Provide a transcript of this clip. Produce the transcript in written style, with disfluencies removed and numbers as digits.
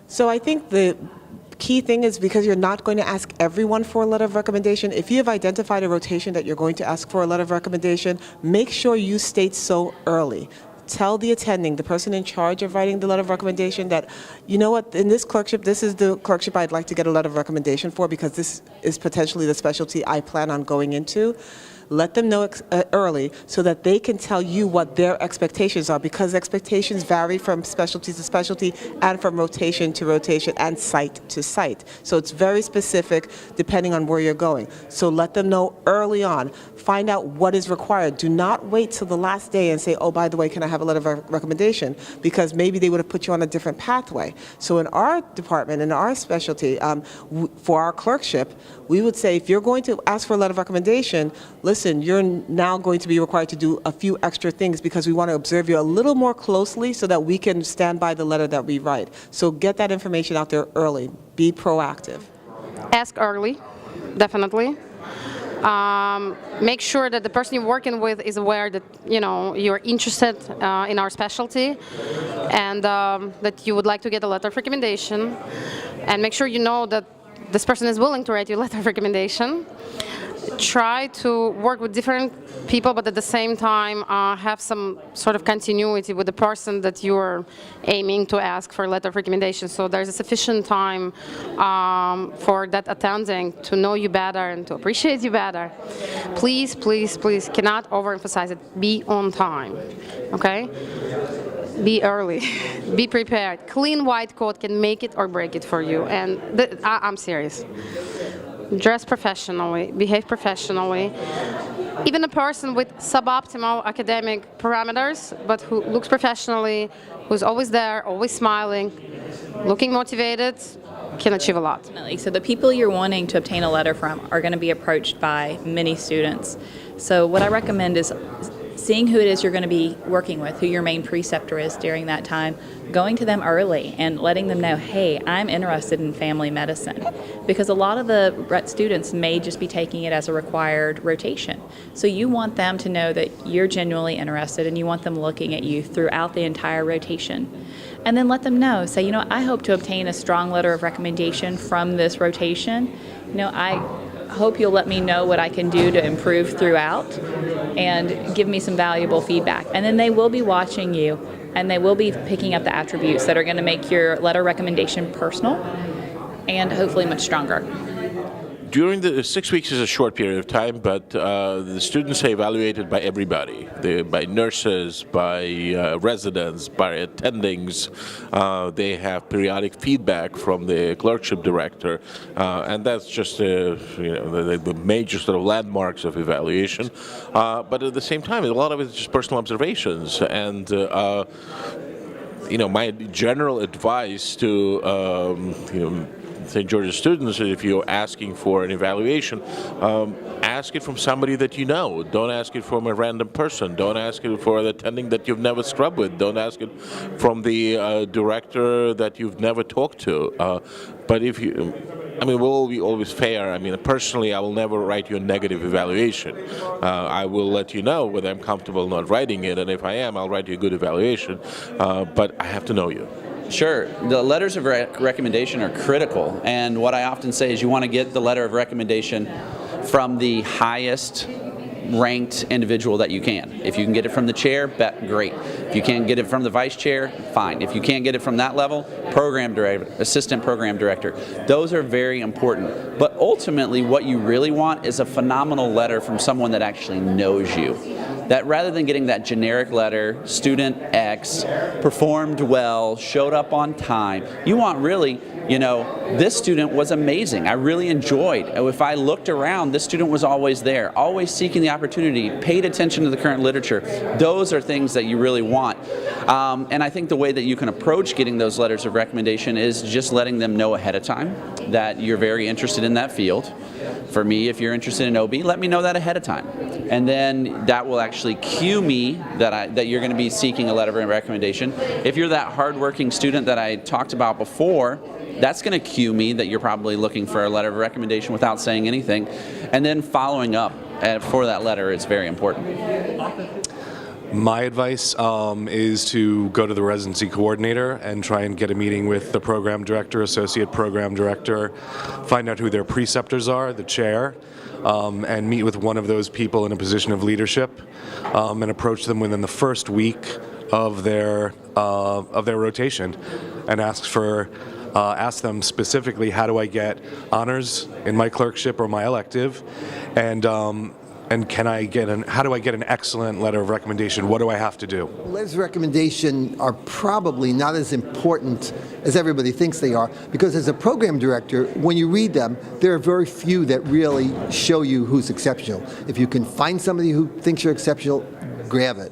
So I think the key thing is, because you're not going to ask everyone for a letter of recommendation, if you have identified a rotation that you're going to ask for a letter of recommendation, make sure you state so early. Tell the attending, the person in charge of writing the letter of recommendation, that, you know what, in this clerkship, this is the clerkship I'd like to get a letter of recommendation for, because this is potentially the specialty I plan on going into. Let them know early so that they can tell you what their expectations are, because expectations vary from specialty to specialty and from rotation to rotation and site to site. So it's very specific depending on where you're going. So let them know early on. Find out what is required. Do not wait till the last day and say, oh, by the way, can I have a letter of recommendation? Because maybe they would have put you on a different pathway. So in our department, in our specialty, for our clerkship, we would say, if you're going to ask for a letter of recommendation, listen, you're now going to be required to do a few extra things, because we want to observe you a little more closely so that we can stand by the letter that we write. So get that information out there early. Be proactive. Ask early, definitely. Make sure that the person you're working with is aware that, you know, you're interested in our specialty, and that you would like to get a letter of recommendation. And make sure you know that this person is willing to write you a letter of recommendation. Try to work with different people, but at the same time have some sort of continuity with the person that you're aiming to ask for a letter of recommendation. So there's a sufficient time for that attending to know you better and to appreciate you better. Please, please, please, cannot overemphasize it. Be on time, okay? Be early. Be prepared. Clean white coat can make it or break it for you. And I'm serious. Dress professionally, behave professionally. Even a person with suboptimal academic parameters, but who looks professionally, who's always there, always smiling, looking motivated, can achieve a lot. So the people you're wanting to obtain a letter from are going to be approached by many students. So what I recommend is seeing who it is you're going to be working with, who your main preceptor is during that time, going to them early and letting them know, hey, I'm interested in family medicine. Because a lot of the students may just be taking it as a required rotation. So you want them to know that you're genuinely interested, and you want them looking at you throughout the entire rotation. And then let them know, say, you know, I hope to obtain a strong letter of recommendation from this rotation. You know, I hope you'll let me know what I can do to improve throughout and give me some valuable feedback. And then they will be watching you, and they will be picking up the attributes that are going to make your letter recommendation personal and hopefully much stronger. During the 6 weeks is a short period of time, but the students are evaluated by everybody, by nurses, by residents, by attendings. They have periodic feedback from the clerkship director, and that's just the major sort of landmarks of evaluation. But at the same time, a lot of it is just personal observations, and you know, my general advice to St. George's students, if you're asking for an evaluation, ask it from somebody that you know. Don't ask it from a random person. Don't ask it for an attending that you've never scrubbed with. Don't ask it from the director that you've never talked to. But if you, I mean, we'll be always fair. I mean, personally, I will never write you a negative evaluation. I will let you know whether I'm comfortable not writing it, and if I am, I'll write you a good evaluation. But I have to know you. Sure. The letters of recommendation are critical, and what I often say is you want to get the letter of recommendation from the highest ranked individual that you can. If you can get it from the chair, great. If you can't get it from the vice chair, fine. If you can't get it from that level, program director, assistant program director. Those are very important. But ultimately, what you really want is a phenomenal letter from someone that actually knows you. That rather than getting that generic letter, student X, performed well, showed up on time, you want really, you know, this student was amazing. I really enjoyed. If I looked around, this student was always there, always seeking the opportunity, paid attention to the current literature. Those are things that you really want. And I think the way that you can approach getting those letters of recommendation is just letting them know ahead of time that you're very interested in that field. For me, if you're interested in OB, let me know that ahead of time. And then that will actually cue me that you're going to be seeking a letter of recommendation. If you're that hardworking student that I talked about before, that's going to cue me that you're probably looking for a letter of recommendation without saying anything. And then following up for that letter is very important. My advice is to go to the residency coordinator and try and get a meeting with the program director, associate program director, find out who their preceptors are, the chair, and meet with one of those people in a position of leadership, and approach them within the first week of their rotation, and ask them specifically, how do I get honors in my clerkship or my elective, and how do I get an excellent letter of recommendation? What do I have to do? Letters of recommendation are probably not as important as everybody thinks they are, because as a program director, when you read them, there are very few that really show you who's exceptional. If you can find somebody who thinks you're exceptional, grab it.